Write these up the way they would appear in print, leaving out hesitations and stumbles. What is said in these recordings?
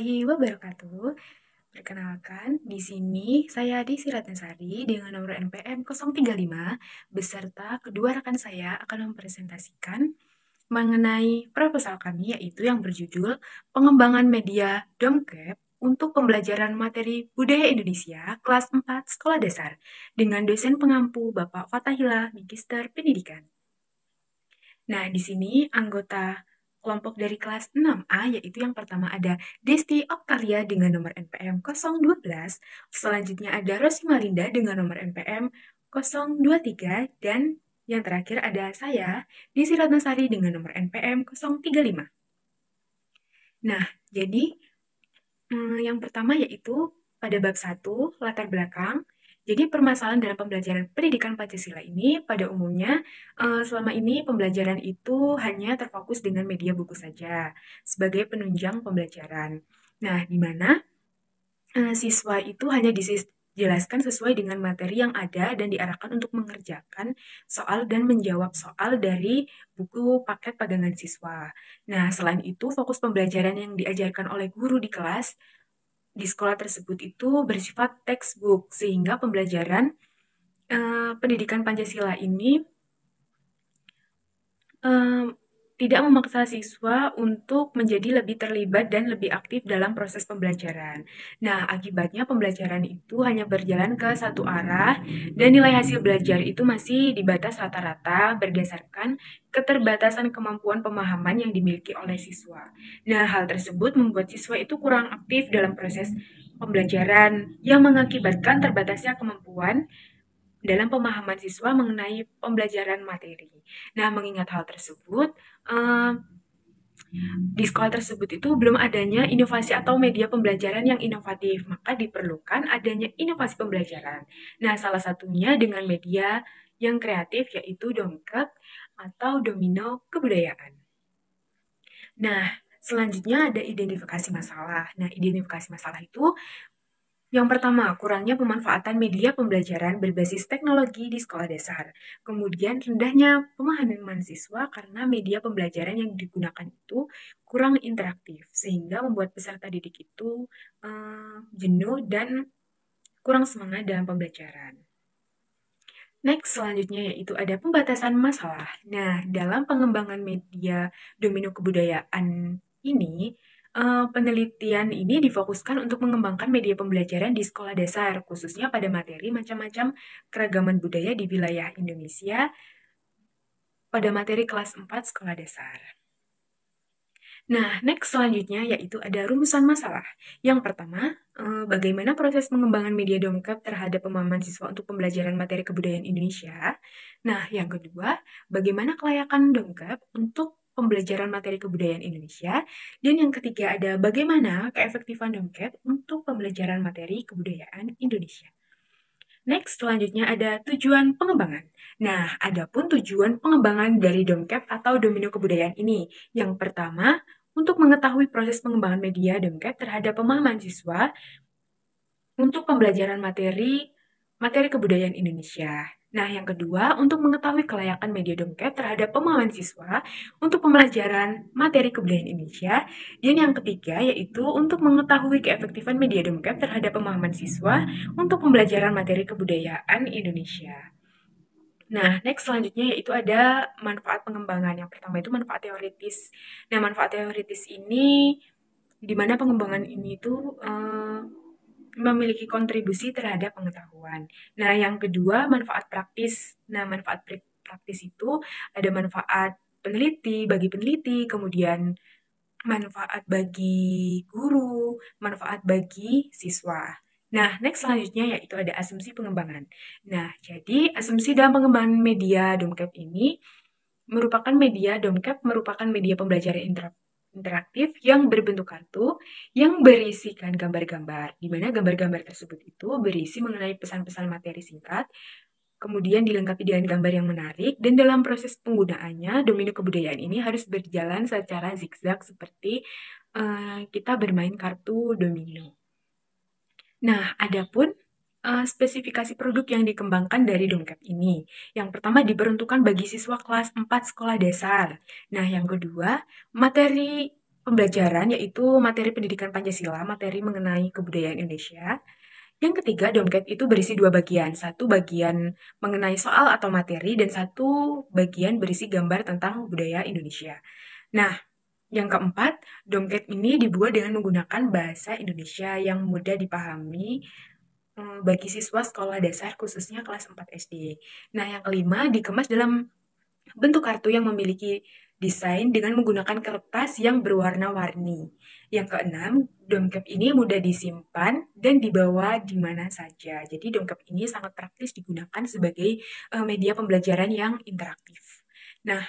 warahmatullahi wabarakatuh. Perkenalkan, di sini saya Desi Ratnasari dengan nomor NPM 035 beserta kedua rekan saya akan mempresentasikan mengenai proposal kami yaitu yang berjudul Pengembangan Media Domkep untuk Pembelajaran Materi Budaya Indonesia kelas 4 Sekolah Dasar dengan dosen pengampu Bapak Fatahillah, Magister Pendidikan. Nah, di sini anggota kelompok dari kelas 6A, yaitu yang pertama ada Desti Oktalia dengan nomor NPM 012, selanjutnya ada Rosi Malinda dengan nomor NPM 023, dan yang terakhir ada saya, Desi Ratnasari dengan nomor NPM 035. Nah, jadi yang pertama yaitu pada bab 1, latar belakang. Jadi permasalahan dalam pembelajaran pendidikan Pancasila ini pada umumnya selama ini pembelajaran itu hanya terfokus dengan media buku saja sebagai penunjang pembelajaran. Nah, di mana siswa itu hanya dijelaskan sesuai dengan materi yang ada dan diarahkan untuk mengerjakan soal dan menjawab soal dari buku paket pegangan siswa. Nah, selain itu fokus pembelajaran yang diajarkan oleh guru di kelas di sekolah tersebut itu bersifat textbook sehingga pembelajaran pendidikan Pancasila ini tidak memaksa siswa untuk menjadi lebih terlibat dan lebih aktif dalam proses pembelajaran. Nah, akibatnya pembelajaran itu hanya berjalan ke satu arah dan nilai hasil belajar itu masih dibatas rata-rata berdasarkan keterbatasan kemampuan pemahaman yang dimiliki oleh siswa. Nah, hal tersebut membuat siswa itu kurang aktif dalam proses pembelajaran yang mengakibatkan terbatasnya kemampuan dalam pemahaman siswa mengenai pembelajaran materi. Nah, mengingat hal tersebut, di sekolah tersebut itu belum adanya inovasi atau media pembelajaran yang inovatif, maka diperlukan adanya inovasi pembelajaran. Nah, salah satunya dengan media yang kreatif yaitu dongkep atau domino kebudayaan. Nah, selanjutnya ada identifikasi masalah. Nah, identifikasi masalah itu yang pertama, kurangnya pemanfaatan media pembelajaran berbasis teknologi di sekolah dasar. Kemudian, rendahnya pemahaman siswa karena media pembelajaran yang digunakan itu kurang interaktif, sehingga membuat peserta didik itu jenuh dan kurang semangat dalam pembelajaran. Next, selanjutnya yaitu ada pembatasan masalah. Nah, dalam pengembangan media domino kebudayaan ini, penelitian ini difokuskan untuk mengembangkan media pembelajaran di sekolah dasar, khususnya pada materi macam-macam keragaman budaya di wilayah Indonesia pada materi kelas 4 sekolah dasar. Nah, next selanjutnya yaitu ada rumusan masalah. Yang pertama, bagaimana proses pengembangan media dongkep terhadap pemahaman siswa untuk pembelajaran materi kebudayaan Indonesia. Nah, yang kedua, bagaimana kelayakan dongkep untuk pembelajaran materi kebudayaan Indonesia. Dan yang ketiga ada bagaimana keefektifan dongkep untuk pembelajaran materi kebudayaan Indonesia. Next, selanjutnya ada tujuan pengembangan. Nah, adapun tujuan pengembangan dari dongkep atau domino kebudayaan ini. Yang pertama, untuk mengetahui proses pengembangan media dongkep terhadap pemahaman siswa untuk pembelajaran materi kebudayaan Indonesia. Nah, yang kedua, untuk mengetahui kelayakan media dongkep terhadap pemahaman siswa untuk pembelajaran materi kebudayaan Indonesia. Dan yang ketiga, yaitu untuk mengetahui keefektifan media dongkep terhadap pemahaman siswa untuk pembelajaran materi kebudayaan Indonesia. Nah, next selanjutnya yaitu ada manfaat pengembangan. Yang pertama itu manfaat teoritis. Nah, manfaat teoritis ini di mana pengembangan ini itu memiliki kontribusi terhadap pengetahuan. Nah, yang kedua manfaat praktis. Nah, manfaat praktis itu ada manfaat bagi peneliti, kemudian manfaat bagi guru, manfaat bagi siswa. Nah, next selanjutnya yaitu ada asumsi pengembangan. Nah, jadi asumsi dalam pengembangan media dongkep ini merupakan media pembelajaran interaktif yang berbentuk kartu yang berisikan gambar-gambar, di mana gambar-gambar tersebut itu berisi mengenai pesan-pesan materi singkat, kemudian dilengkapi dengan gambar yang menarik, dan dalam proses penggunaannya, domino kebudayaan ini harus berjalan secara zigzag seperti kita bermain kartu domino. Nah, adapun spesifikasi produk yang dikembangkan dari dongkep ini. Yang pertama diperuntukkan bagi siswa kelas 4 sekolah dasar. Nah, yang kedua, materi pembelajaran yaitu materi pendidikan Pancasila, materi mengenai kebudayaan Indonesia. Yang ketiga, Domkep itu berisi dua bagian. Satu bagian mengenai soal atau materi dan satu bagian berisi gambar tentang budaya Indonesia. Nah, yang keempat, Domkep ini dibuat dengan menggunakan bahasa Indonesia yang mudah dipahami bagi siswa sekolah dasar khususnya kelas 4 SD. Nah, yang kelima, dikemas dalam bentuk kartu yang memiliki desain dengan menggunakan kertas yang berwarna-warni. Yang keenam, Domkep ini mudah disimpan dan dibawa di mana saja. Jadi Domkep ini sangat praktis digunakan sebagai media pembelajaran yang interaktif. Nah,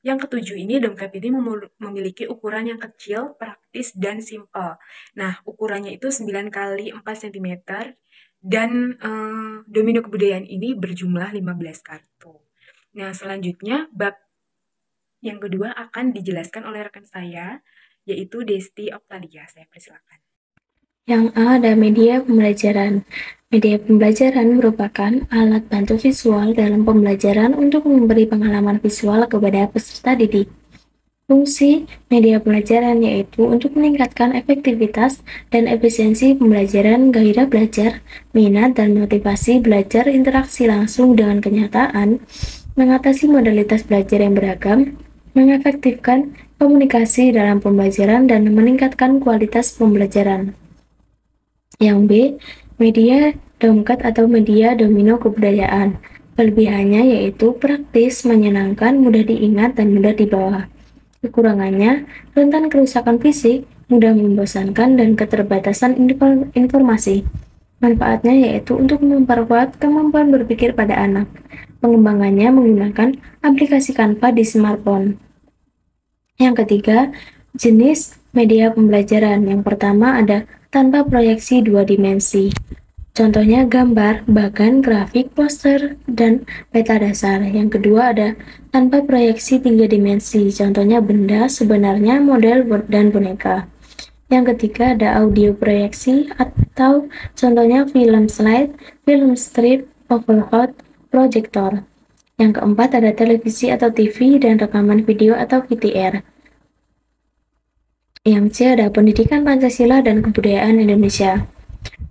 yang ketujuh ini Domkep ini memiliki ukuran yang kecil, praktis, dan simpel. Nah, ukurannya itu 9 kali 4 cm dan domino kebudayaan ini berjumlah 15 kartu. Nah, selanjutnya bab yang kedua akan dijelaskan oleh rekan saya, yaitu Desti Oktalia. Saya persilakan. Yang A ada media pembelajaran. Media pembelajaran merupakan alat bantu visual dalam pembelajaran untuk memberi pengalaman visual kepada peserta didik. Fungsi media pembelajaran yaitu untuk meningkatkan efektivitas dan efisiensi pembelajaran, gairah belajar, minat dan motivasi belajar, interaksi langsung dengan kenyataan, mengatasi modalitas belajar yang beragam, mengefektifkan komunikasi dalam pembelajaran dan meningkatkan kualitas pembelajaran. Yang B, media domkat atau media domino kebudayaan. Kelebihannya yaitu praktis, menyenangkan, mudah diingat, dan mudah dibawa. Kekurangannya, rentan kerusakan fisik, mudah membosankan, dan keterbatasan informasi. Manfaatnya yaitu untuk memperkuat kemampuan berpikir pada anak. Pengembangannya menggunakan aplikasi Canva di smartphone. Yang ketiga, jenis media pembelajaran. Yang pertama ada tanpa proyeksi dua dimensi. Contohnya gambar, bahkan grafik, poster, dan peta dasar. Yang kedua ada tanpa proyeksi 3 dimensi. Contohnya benda, sebenarnya, model, dan boneka. Yang ketiga ada audio proyeksi atau contohnya film slide, film strip, overhead, proyektor. Yang keempat ada televisi atau TV dan rekaman video atau VTR. Yang C ada pendidikan Pancasila dan kebudayaan Indonesia.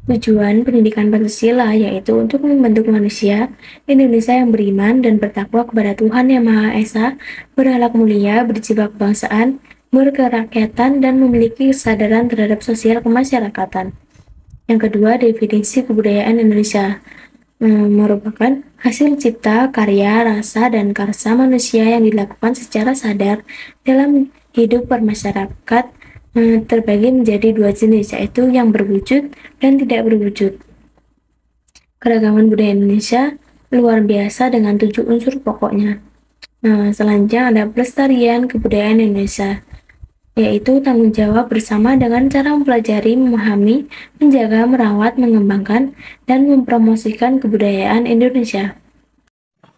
Tujuan pendidikan Pancasila yaitu untuk membentuk manusia Indonesia yang beriman dan bertakwa kepada Tuhan Yang Maha Esa, berakhlak mulia, berjiwa kebangsaan, berkerakyatan, dan memiliki kesadaran terhadap sosial kemasyarakatan. Yang kedua, definisi kebudayaan Indonesia merupakan hasil cipta, karya, rasa, dan karsa manusia yang dilakukan secara sadar dalam hidup bermasyarakat, terbagi menjadi dua jenis, yaitu yang berwujud dan tidak berwujud. Keragaman budaya Indonesia luar biasa dengan 7 unsur pokoknya. Selanjutnya ada pelestarian kebudayaan Indonesia, yaitu tanggung jawab bersama dengan cara mempelajari, memahami, menjaga, merawat, mengembangkan, dan mempromosikan kebudayaan Indonesia.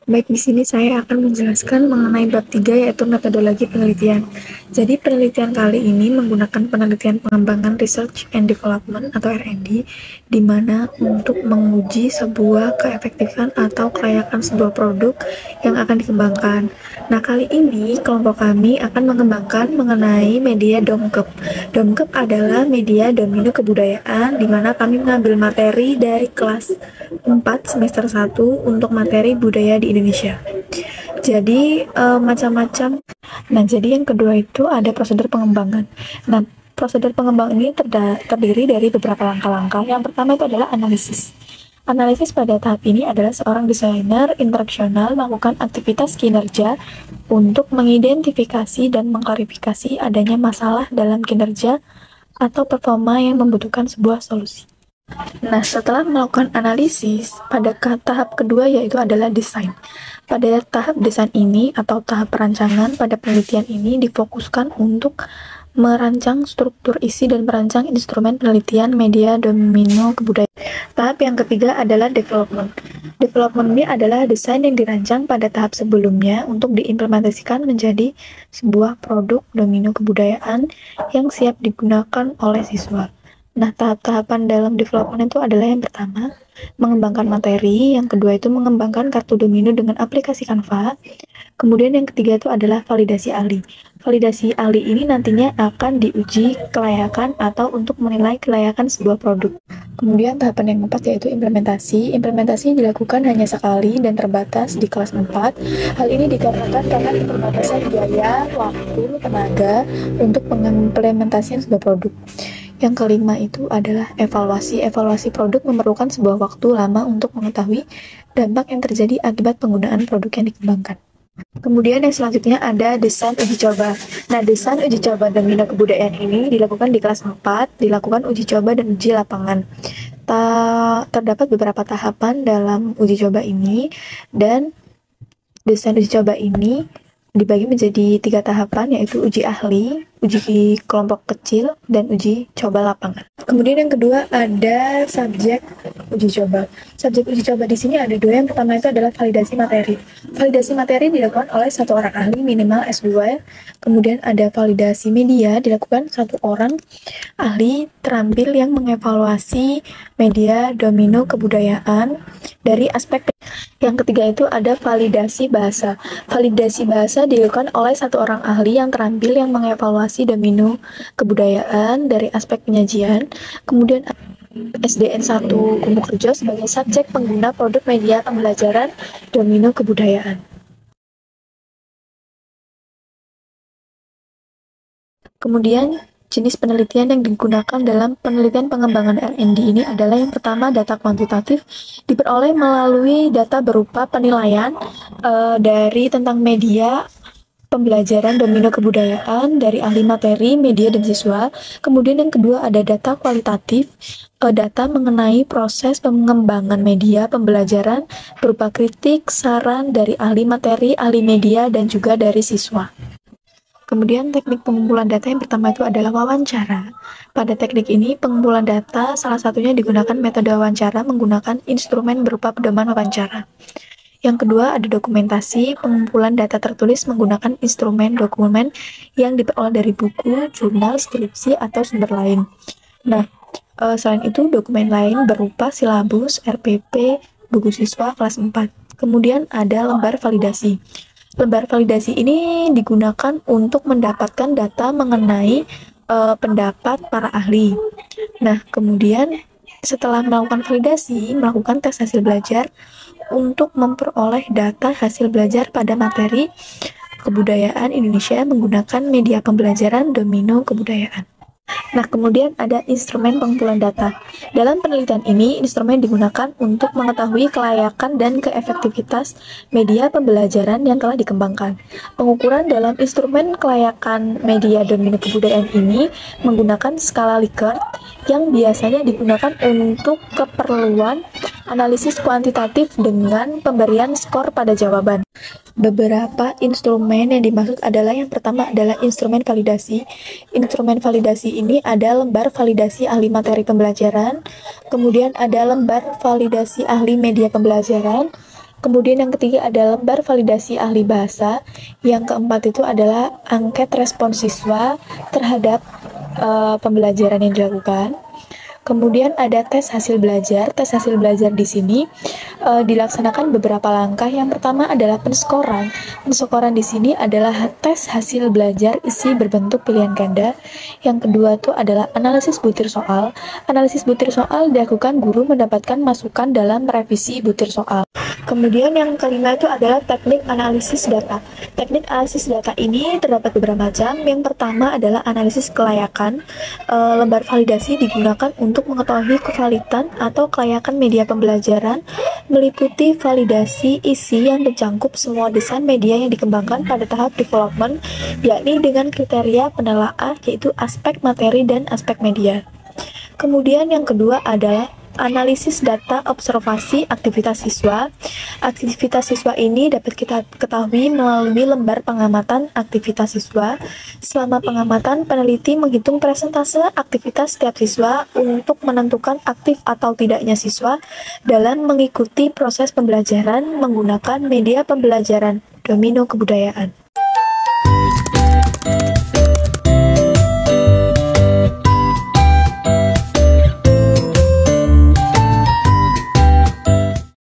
Baik, di sini saya akan menjelaskan mengenai bab 3 yaitu metodologi penelitian. Jadi penelitian kali ini menggunakan penelitian pengembangan Research and Development atau R&D, di mana untuk menguji sebuah keefektifan atau kelayakan sebuah produk yang akan dikembangkan. Nah, kali ini kelompok kami akan mengembangkan mengenai media Domkep. Domkep adalah media domino kebudayaan, di mana kami mengambil materi dari kelas 4 semester 1 untuk materi budaya di Indonesia. Jadi macam-macam. Nah, jadi yang kedua itu ada prosedur pengembangan. Nah, prosedur pengembangan ini terdiri dari beberapa langkah-langkah. Yang pertama itu adalah analisis. Analisis pada tahap ini adalah seorang desainer interaksional melakukan aktivitas kinerja untuk mengidentifikasi dan mengklarifikasi adanya masalah dalam kinerja atau performa yang membutuhkan sebuah solusi. Nah, setelah melakukan analisis, pada tahap kedua yaitu adalah desain. Pada tahap desain ini atau tahap perancangan pada penelitian ini difokuskan untuk merancang struktur isi dan merancang instrumen penelitian media domino kebudayaan. Tahap yang ketiga adalah development. Development ini adalah desain yang dirancang pada tahap sebelumnya untuk diimplementasikan menjadi sebuah produk domino kebudayaan yang siap digunakan oleh siswa. Nah, tahap-tahapan dalam development itu adalah yang pertama, mengembangkan materi, yang kedua itu mengembangkan kartu domino dengan aplikasi Canva. Kemudian yang ketiga itu adalah validasi ahli. Validasi ahli ini nantinya akan diuji kelayakan atau untuk menilai kelayakan sebuah produk. Kemudian tahapan yang keempat yaitu implementasi. Implementasi dilakukan hanya sekali dan terbatas di kelas 4. Hal ini dikarenakan karena keterbatasan biaya, waktu, tenaga untuk pengimplementasian sebuah produk. Yang kelima itu adalah evaluasi. Evaluasi produk memerlukan sebuah waktu lama untuk mengetahui dampak yang terjadi akibat penggunaan produk yang dikembangkan. Kemudian yang selanjutnya ada desain uji coba. Nah, desain uji coba domino kebudayaan ini dilakukan di kelas 4, dilakukan uji coba dan uji lapangan. Terdapat beberapa tahapan dalam uji coba ini, dan desain uji coba ini dibagi menjadi 3 tahapan, yaitu uji ahli, uji kelompok kecil, dan uji coba lapangan. Kemudian yang kedua ada subjek uji coba. Subjek uji coba di sini ada 2. Yang pertama itu adalah validasi materi. Validasi materi dilakukan oleh 1 orang ahli minimal S2. Kemudian ada validasi media, dilakukan 1 orang ahli terampil yang mengevaluasi media domino kebudayaan dari aspek. Yang ketiga itu ada validasi bahasa. Validasi bahasa dilakukan oleh 1 orang ahli yang terampil yang mengevaluasi domino kebudayaan dari aspek penyajian. Kemudian SDN 1 Kumukrejo sebagai subjek pengguna produk media pembelajaran domino kebudayaan. Kemudian jenis penelitian yang digunakan dalam penelitian pengembangan R&D ini adalah yang pertama data kuantitatif, diperoleh melalui data berupa penilaian dari tentang media pembelajaran domino kebudayaan dari ahli materi, media, dan siswa. Kemudian yang kedua ada data kualitatif, data mengenai proses pengembangan media pembelajaran berupa kritik, saran dari ahli materi, ahli media, dan juga dari siswa. Kemudian teknik pengumpulan data yang pertama itu adalah wawancara. Pada teknik ini, pengumpulan data salah satunya digunakan metode wawancara menggunakan instrumen berupa pedoman wawancara. Yang kedua ada dokumentasi, pengumpulan data tertulis menggunakan instrumen dokumen yang diperoleh dari buku, jurnal, skripsi, atau sumber lain. Nah, selain itu dokumen lain berupa silabus, RPP, buku siswa kelas 4. Kemudian ada lembar validasi. Lembar validasi ini digunakan untuk mendapatkan data mengenai pendapat para ahli. Nah, kemudian setelah melakukan validasi, melakukan tes hasil belajar untuk memperoleh data hasil belajar pada materi kebudayaan Indonesia menggunakan media pembelajaran domino kebudayaan. Nah, kemudian ada instrumen pengumpulan data. Dalam penelitian ini, instrumen digunakan untuk mengetahui kelayakan dan keefektivitas media pembelajaran yang telah dikembangkan. Pengukuran dalam instrumen kelayakan media domino kebudayaan ini menggunakan skala Likert yang biasanya digunakan untuk keperluan analisis kuantitatif dengan pemberian skor pada jawaban. Beberapa instrumen yang dimaksud adalah yang pertama adalah instrumen validasi. Instrumen validasi ini ada lembar validasi ahli materi pembelajaran, kemudian ada lembar validasi ahli media pembelajaran, kemudian yang ketiga ada lembar validasi ahli bahasa, yang keempat itu adalah angket respons siswa terhadap pembelajaran yang dilakukan. Kemudian ada tes hasil belajar. Tes hasil belajar di sini dilaksanakan beberapa langkah. Yang pertama adalah penskoran. Penskoran di sini adalah tes hasil belajar isi berbentuk pilihan ganda. Yang kedua itu adalah analisis butir soal. Analisis butir soal dilakukan guru mendapatkan masukan dalam revisi butir soal. Kemudian yang kelima itu adalah teknik analisis data. Teknik analisis data ini terdapat beberapa macam. Yang pertama adalah analisis kelayakan. Lembar validasi digunakan untuk mengetahui kevalidan atau kelayakan media pembelajaran, meliputi validasi isi yang mencangkup semua desain media yang dikembangkan pada tahap development, yakni dengan kriteria penelaah yaitu aspek materi dan aspek media. Kemudian yang kedua adalah analisis data observasi aktivitas siswa. Aktivitas siswa ini dapat kita ketahui melalui lembar pengamatan aktivitas siswa. Selama pengamatan, peneliti menghitung persentase aktivitas setiap siswa untuk menentukan aktif atau tidaknya siswa dalam mengikuti proses pembelajaran menggunakan media pembelajaran domino kebudayaan.